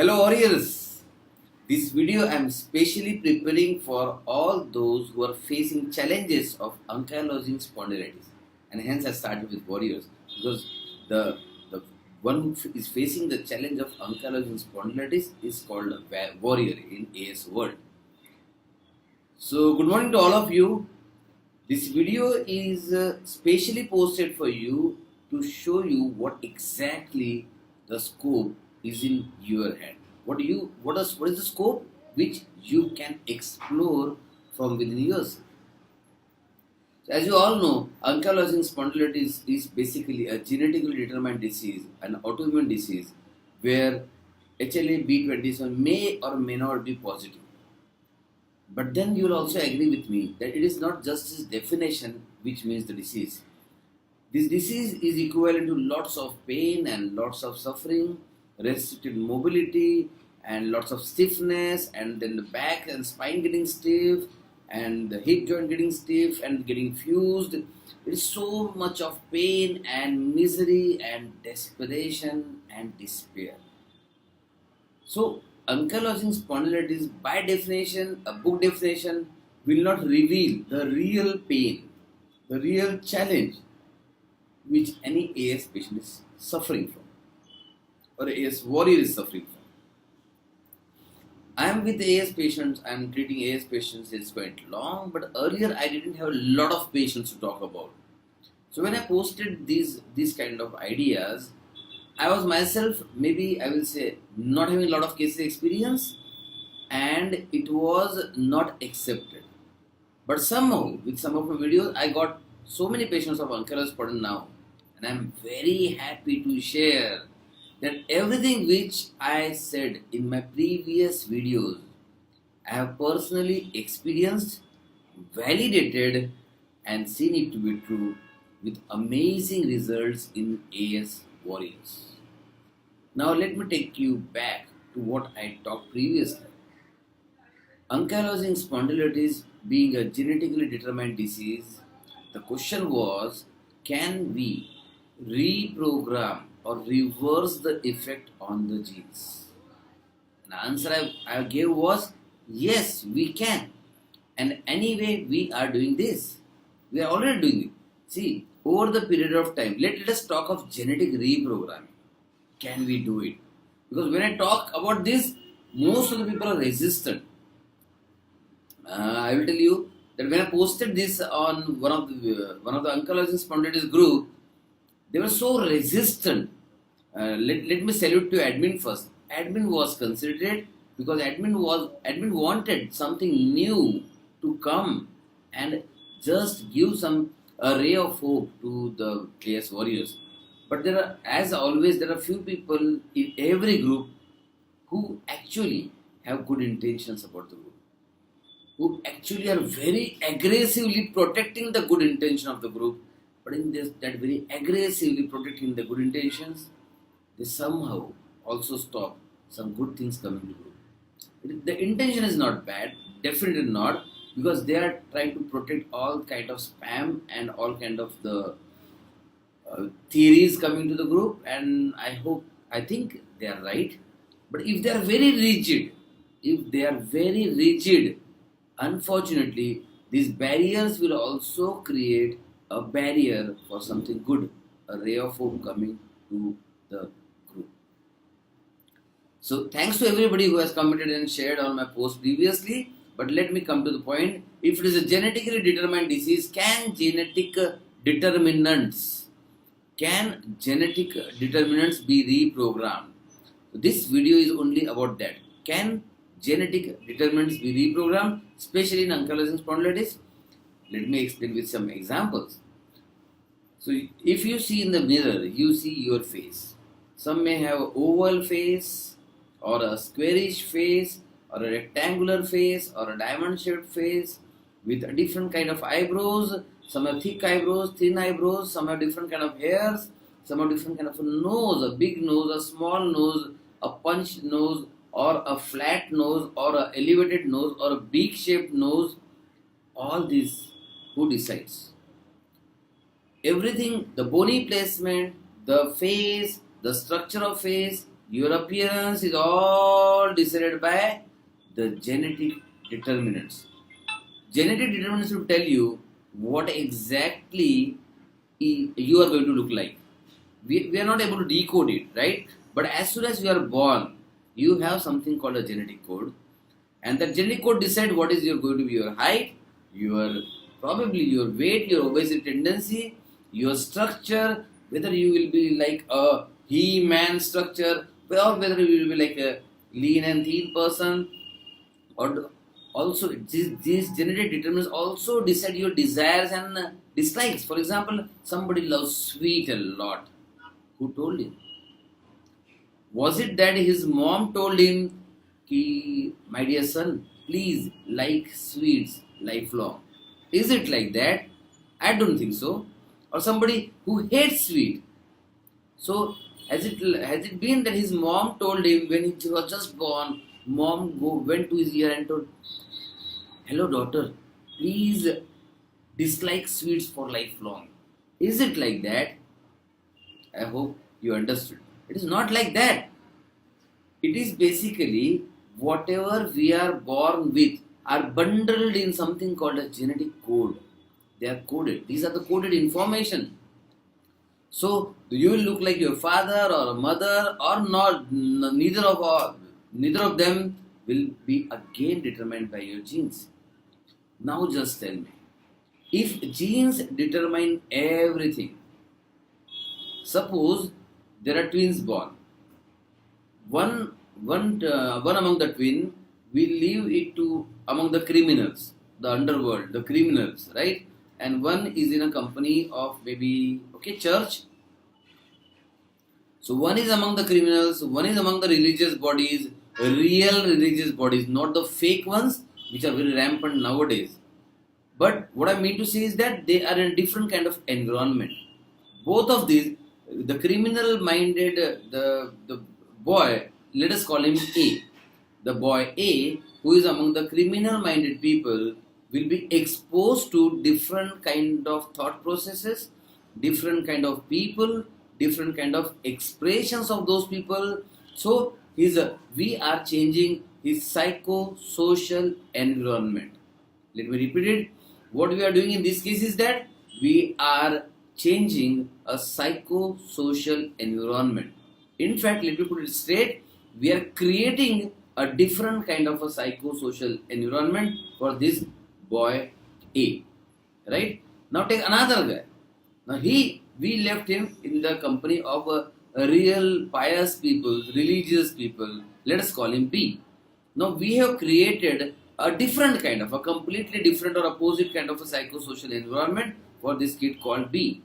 Hello warriors! This video I am specially preparing for all those who are facing challenges of ankylosing spondylitis, and hence I started with warriors because the one who is facing the challenge of ankylosing spondylitis is called a warrior in AS world. So good morning to all of you. This video is specially posted for you to show you what exactly the scope is in your hand. What is the scope which you can explore from within yourself? So as you all know, ankylosing spondylitis is basically a genetically determined disease, an autoimmune disease where HLA-B27 may or may not be positive. But then you will also agree with me that it is not just its definition which means the disease. This disease is equivalent to lots of pain and lots of suffering, restricted mobility and lots of stiffness, and then the back and spine getting stiff and the hip joint getting stiff and getting fused. There is so much of pain and misery and desperation and despair. So ankylosing spondylitis, by definition, a book definition, will not reveal the real pain, the real challenge which any AS patient is suffering from or AS warrior is suffering from. I am with AS patients, I am treating AS patients, it's quite long, but earlier I didn't have a lot of patients to talk about. So when I posted these kind of ideas, I was myself, maybe I will say, not having a lot of cases experience, and it was not accepted. But somehow, with some of my videos, I got so many patients of ankylosing spondylitis now, and I am very happy to share that everything which I said in my previous videos, I have personally experienced, validated, and seen it to be true with amazing results in AS warriors. Now let me take you back to what I talked previously. Ankylosing spondylitis being a genetically determined disease, the question was, can we reprogram or reverse the effect on the genes? And the answer I gave was, yes, we can. And anyway, we are doing this. We are already doing it. See, over the period of time, let us talk of genetic reprogramming. Can we do it? Because when I talk about this, most of the people are resistant. I will tell you that when I posted this on one of the ankylosing spondylitis group, they were so resistant. Let me salute to admin first. Admin was considerate because admin wanted something new to come and just give a ray of hope to the AS warriors. But there are, as always, there are few people in every group who actually have good intentions about the group, who actually are very aggressively protecting the good intention of the group. But in that very aggressively protecting the good intentions, they somehow also stop some good things coming to group. The intention is not bad, definitely not, because they are trying to protect all kind of spam and all kind of the theories coming to the group, and I think they are right. But if they are very rigid, unfortunately, these barriers will also create a barrier for something good, a ray of hope coming to the group. So thanks to everybody who has commented and shared on my post previously. But let me come to the point. If it is a genetically determined disease, can genetic determinants be reprogrammed? So this video is only about that. Can genetic determinants be reprogrammed, especially in ankylosing spondylitis? Let me explain with some examples. So if you see in the mirror, you see your face. Some may have an oval face or a squarish face or a rectangular face or a diamond-shaped face with a different kind of eyebrows. Some have thick eyebrows, thin eyebrows, some have different kind of hairs, some have different kind of a nose, a big nose, a small nose, a punched nose, or a flat nose, or an elevated nose, or a beak-shaped nose. All these, who decides? Everything, the bony placement, the face, the structure of face, Your appearance is all decided by the genetic determinants. Genetic determinants will tell you what exactly you are going to look like. We are not able to decode it, right? But as soon as you are born, you have something called a genetic code, and that genetic code decides what is going to be your height, your probably your weight, your obesity tendency, your structure, whether you will be like a he-man structure, or whether you will be like a lean and thin person, or also these genetic determinants also decide your desires and dislikes. For example, somebody loves sweet a lot. Who told him? Was it that his mom told him, ki, my dear son, please like sweets lifelong? Is it like that? I don't think so. Or somebody who hates sweet. So has it been that his mom told him when he was just born, went to his ear and told, hello daughter, please dislike sweets for lifelong. Is it like that? I hope you understood. It is not like that. It is basically whatever we are born with are bundled in something called a genetic code. They are coded. These are the coded information. So you will look like your father or a mother or not. Neither of them will be again determined by your genes. Now just tell me, if genes determine everything, suppose there are twins born. One among the twin will leave it to among the criminals, the underworld, the criminals, right? And one is in a company of maybe church. So one is among the criminals, one is among the religious bodies, real religious bodies, not the fake ones which are very rampant nowadays. But what I mean to say is that they are in a different kind of environment. Both of these, the criminal minded, the boy, let us call him A. The boy A, who is among the criminal minded people, will be exposed to different kind of thought processes, different kind of people, different kind of expressions of those people. So we are changing his psycho-social environment. Let me repeat it. What we are doing in this case is that we are changing a psycho-social environment. In fact, let me put it straight, we are creating a different kind of a psycho-social environment for this boy A. Right? Now take another guy. Now we left him in the company of a real pious people, religious people. Let us call him B. Now we have created a different kind of, a completely different or opposite kind of a psychosocial environment for this kid called B.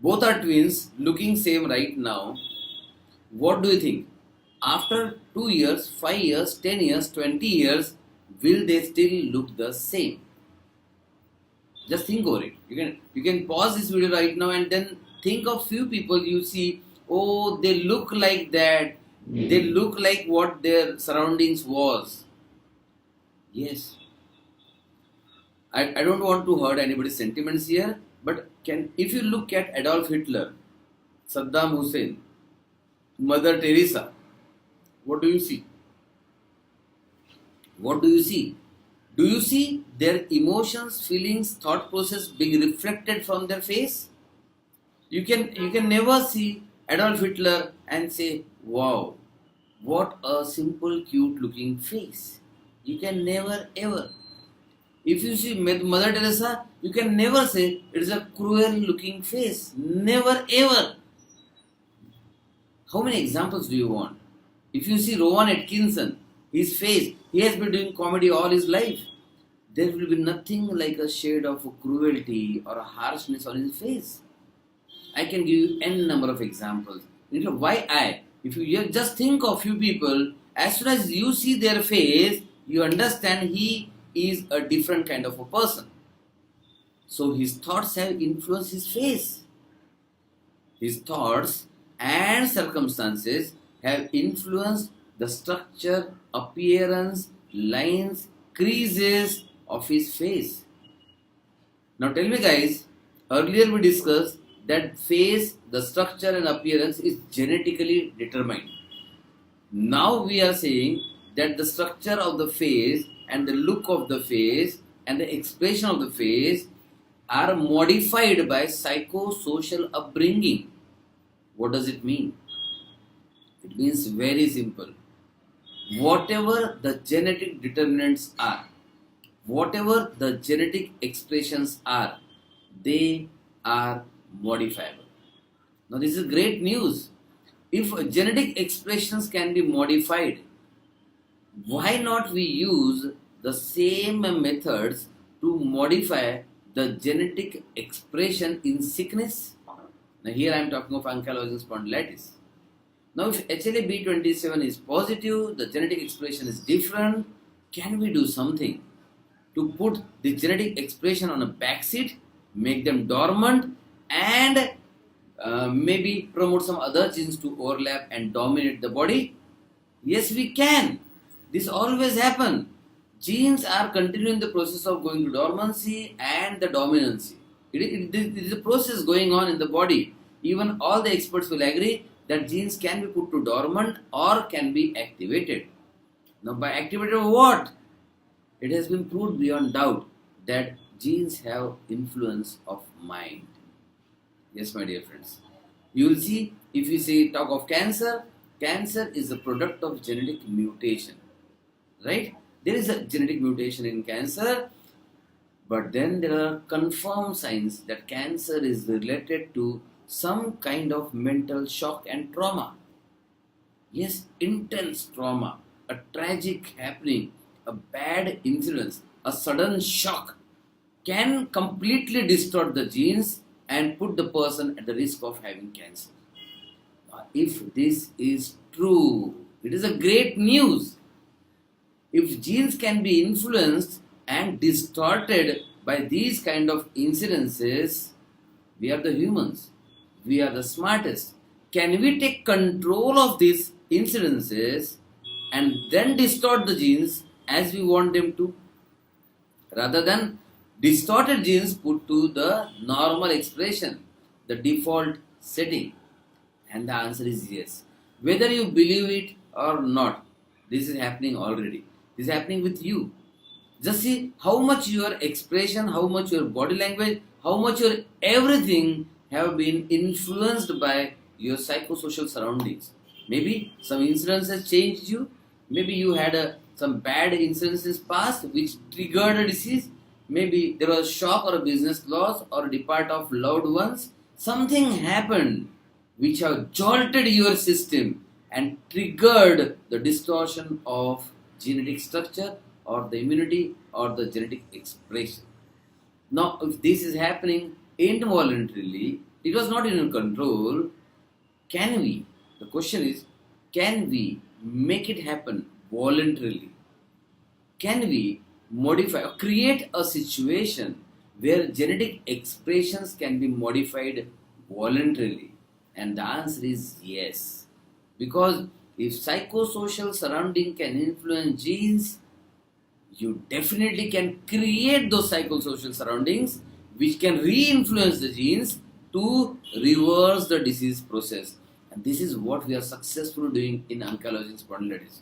Both are twins, looking same right now. What do you think? After 2 years, 5 years, 10 years, 20 years, will they still look the same? Just think over it. You can pause this video right now and then think of few people you see, oh, they look like that. They look like what their surroundings was. Yes. I don't want to hurt anybody's sentiments here, but if you look at Adolf Hitler, Saddam Hussein, Mother Teresa, what do you see? What do you see? Do you see their emotions, feelings, thought process being reflected from their face? You can never see Adolf Hitler and say, wow, what a simple, cute looking face. You can never ever. If you see Mother Teresa, you can never say it is a cruel looking face. Never ever. How many examples do you want? If you see Rowan Atkinson, his face, he has been doing comedy all his life. There will be nothing like a shade of cruelty or a harshness on his face. I can give you n number of examples. You know why I? If you just think of few people, as soon as you see their face, you understand he is a different kind of a person. So his thoughts have influenced his face. His thoughts and circumstances have influenced the structure, appearance, lines, creases of his face. Now tell me guys, earlier we discussed that face, the structure and appearance is genetically determined. Now we are saying that the structure of the face and the look of the face and the expression of the face are modified by psychosocial upbringing. What does it mean? It means very simple. Whatever the genetic determinants are, whatever the genetic expressions are, they are modifiable. Now this is great news. If genetic expressions can be modified, why not we use the same methods to modify the genetic expression in sickness? Now here I am talking of ankylosing spondylitis. Now if HLA-B27 is positive, the genetic expression is different, can we do something to put the genetic expression on a backseat, make them dormant, and maybe promote some other genes to overlap and dominate the body? Yes, we can. This always happens. Genes are continuing the process of going to dormancy and the dominancy. It is a process going on in the body. Even all the experts will agree that genes can be put to dormant or can be activated. Now by activated what? It has been proved beyond doubt that genes have influence of mind. Yes, my dear friends. You will see, if you say talk of cancer, cancer is a product of genetic mutation. Right? There is a genetic mutation in cancer, but then there are confirmed signs that cancer is related to some kind of mental shock and trauma. Yes, intense trauma, a tragic happening, a bad incident, a sudden shock can completely distort the genes and put the person at the risk of having cancer. If this is true, it is a great news. If genes can be influenced and distorted by these kind of incidences, we are the humans. We are the smartest. Can we take control of these incidences and then distort the genes as we want them to? Rather than distorted genes put to the normal expression, the default setting. And the answer is yes. Whether you believe it or not, this is happening already. This is happening with you. Just see how much your expression, how much your body language, how much your everything have been influenced by your psychosocial surroundings. Maybe some incidents has changed you. Maybe you had some bad incidences past which triggered a disease. Maybe there was a shock or a business loss or a depart of loved ones. Something happened which have jolted your system and triggered the distortion of genetic structure or the immunity or the genetic expression. Now, if this is happening involuntarily, it was not in your control, can we? The question is, can we make it happen voluntarily? Can we modify or create a situation where genetic expressions can be modified voluntarily? And the answer is yes. Because if psychosocial surrounding can influence genes, you definitely can create those psychosocial surroundings which can re-influence the genes to reverse the disease process. And this is what we are successfully doing in ankylosing spondylitis.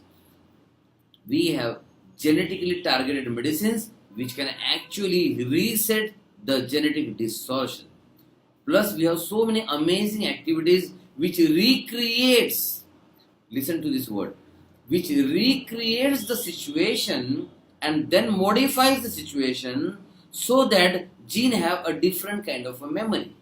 We have genetically targeted medicines which can actually reset the genetic distortion. Plus we have so many amazing activities which recreates, listen to this word, which recreates the situation and then modifies the situation so that gene have a different kind of a memory.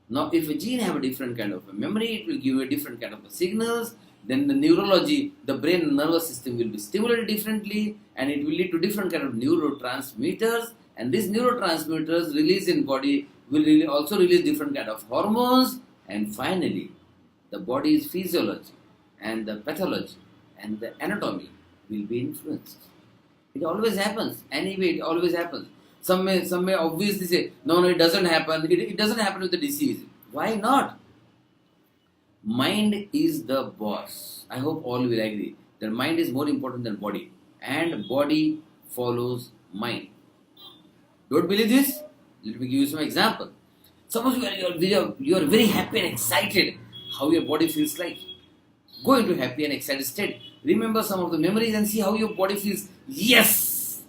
Now if a gene have a different kind of a memory, it will give you a different kind of a signals, then the neurology, the brain and nervous system will be stimulated differently and it will lead to different kind of neurotransmitters, and these neurotransmitters released in body will also release different kind of hormones, and finally the body's physiology and the pathology and the anatomy will be influenced. It always happens. Anyway, it always happens. Some may obviously say, no, it doesn't happen. It doesn't happen with the disease. Why not? Mind is the boss. I hope all will agree that mind is more important than body, and body follows mind. Don't believe this? Let me give you some example. Suppose you are very happy and excited, how your body feels like. Go into happy and excited state. Remember some of the memories and see how your body feels. Yes!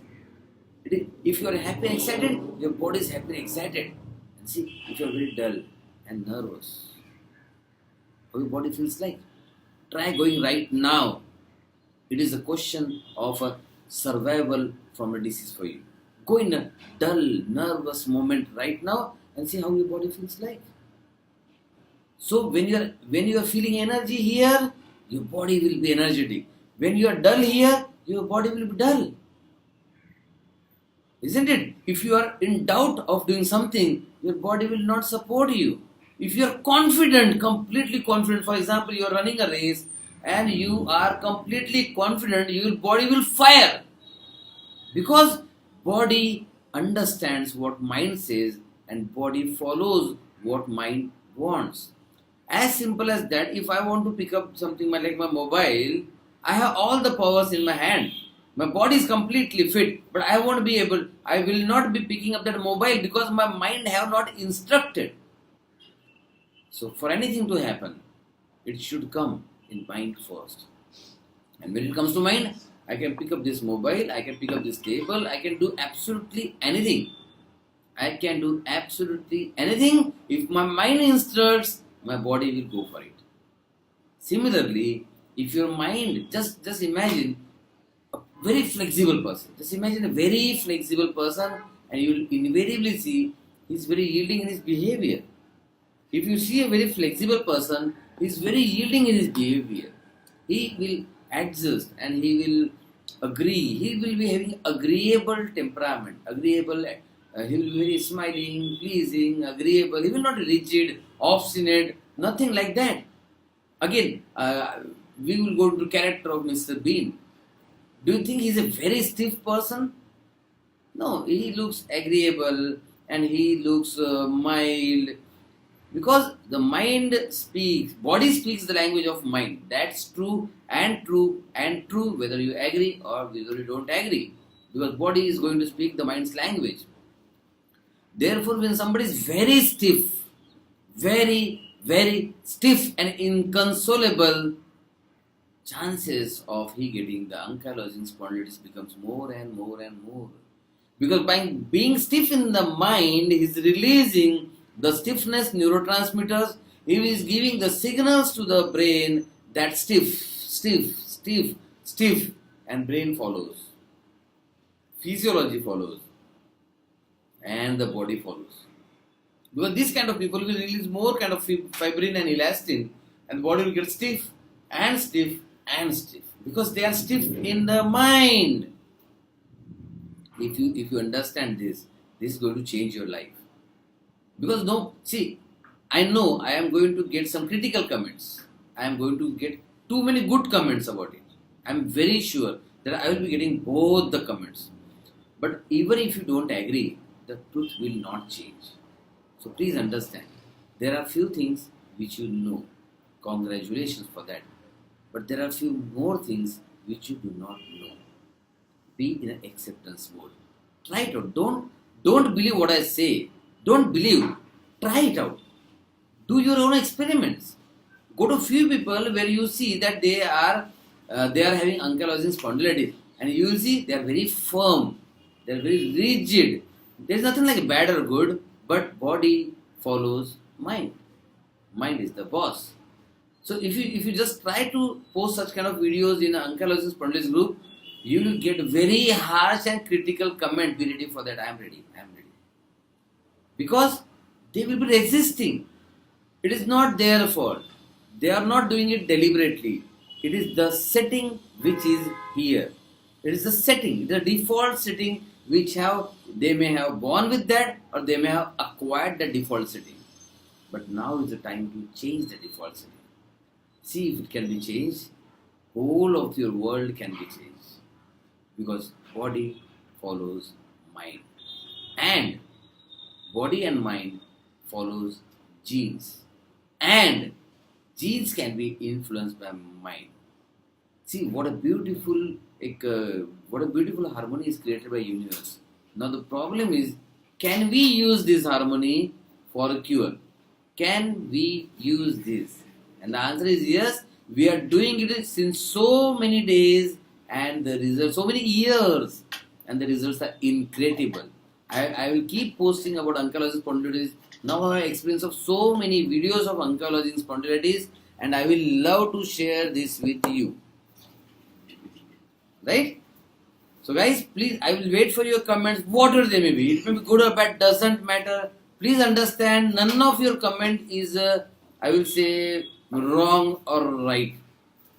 If you are happy and excited, your body is happy and excited. And see, if you are very dull and nervous, how your body feels like. Try going right now. It is a question of a survival from a disease for you. Go in a dull, nervous moment right now and see how your body feels like. So when you are feeling energy here, your body will be energetic. When you are dull here, your body will be dull. Isn't it? If you are in doubt of doing something, your body will not support you. If you are confident, completely confident, for example, you are running a race and you are completely confident, your body will fire. Because body understands what mind says and body follows what mind wants. As simple as that, if I want to pick up something like my mobile, I have all the powers in my hand. My body is completely fit, but I will not be picking up that mobile because my mind have not instructed. So for anything to happen, it should come in mind first. And when it comes to mind, I can pick up this mobile, I can pick up this table, I can do absolutely anything. I can do absolutely anything. If my mind instructs, my body will go for it. Similarly, if your mind, just imagine a very flexible person. Just imagine a very flexible person and you will invariably see he's very yielding in his behavior. If you see a very flexible person, he's very yielding in his behavior. He will adjust and he will agree. He will be having agreeable temperament. He will be very smiling, pleasing, agreeable. He will not be rigid, obstinate, nothing like that. Again, we will go to the character of Mr. Bean. Do you think he's a very stiff person? No, he looks agreeable and he looks mild. Because the mind speaks, body speaks the language of mind. That's true and true and true, whether you agree or whether you don't agree. Because body is going to speak the mind's language. Therefore, when somebody is very stiff, very stiff and inconsolable, chances of he getting the ankylosing spondylitis becomes more and more and more. Because by being stiff in the mind, he is releasing the stiffness neurotransmitters. He is giving the signals to the brain that stiff, and brain follows. Physiology follows. And the body follows. Because these kind of people will release more kind of fibrin and elastin, and the body will get stiff and stiff and stiff. Because they are stiff in the mind. If you understand this is going to change your life. Because I know I am going to get some critical comments. I am going to get too many good comments about it. I am very sure that I will be getting both the comments. But even if you don't agree, the truth will not change. So please understand, there are few things which you know. Congratulations for that. But there are few more things which you do not know. Be in an acceptance mode. Try it out. Don't believe what I say. Don't believe. Try it out. Do your own experiments. Go to few people where you see that they are having ankylosing spondylitis, and you will see they are very firm. They are very rigid. There is nothing like bad or good, but body follows mind. Mind is the boss. So if you just try to post such kind of videos in an ankylosing spondylitis group, you will get very harsh and critical comment. Be ready for that. I am ready. Because they will be resisting. It is not their fault. They are not doing it deliberately. It is the setting which is here. It is the setting, the default setting which they may have born with that or they may have acquired the default setting. But now is the time to change the default setting. See if it can be changed. Whole of your world can be changed. Because body follows mind. And body and mind follows genes. And genes can be influenced by mind. See what a beautiful harmony is created by universe. Now the problem is, can we use this harmony for a cure. Can we use this? And the answer is yes. We are doing it since so many days and the results, so many years, and the results are incredible. I will keep posting about ankylosing spondylitis. Now I have experience of so many videos of ankylosing spondylitis, and I will love to share this with you. Right? So guys, please, I will wait for your comments, whatever they may be. It may be good or bad, doesn't matter. Please understand, none of your comment is, I will say, wrong or right.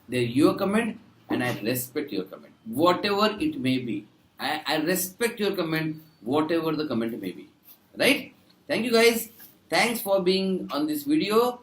They're your comment, and I respect your comment. Whatever it may be. I respect your comment, whatever the comment may be. Right? Thank you guys. Thanks for being on this video.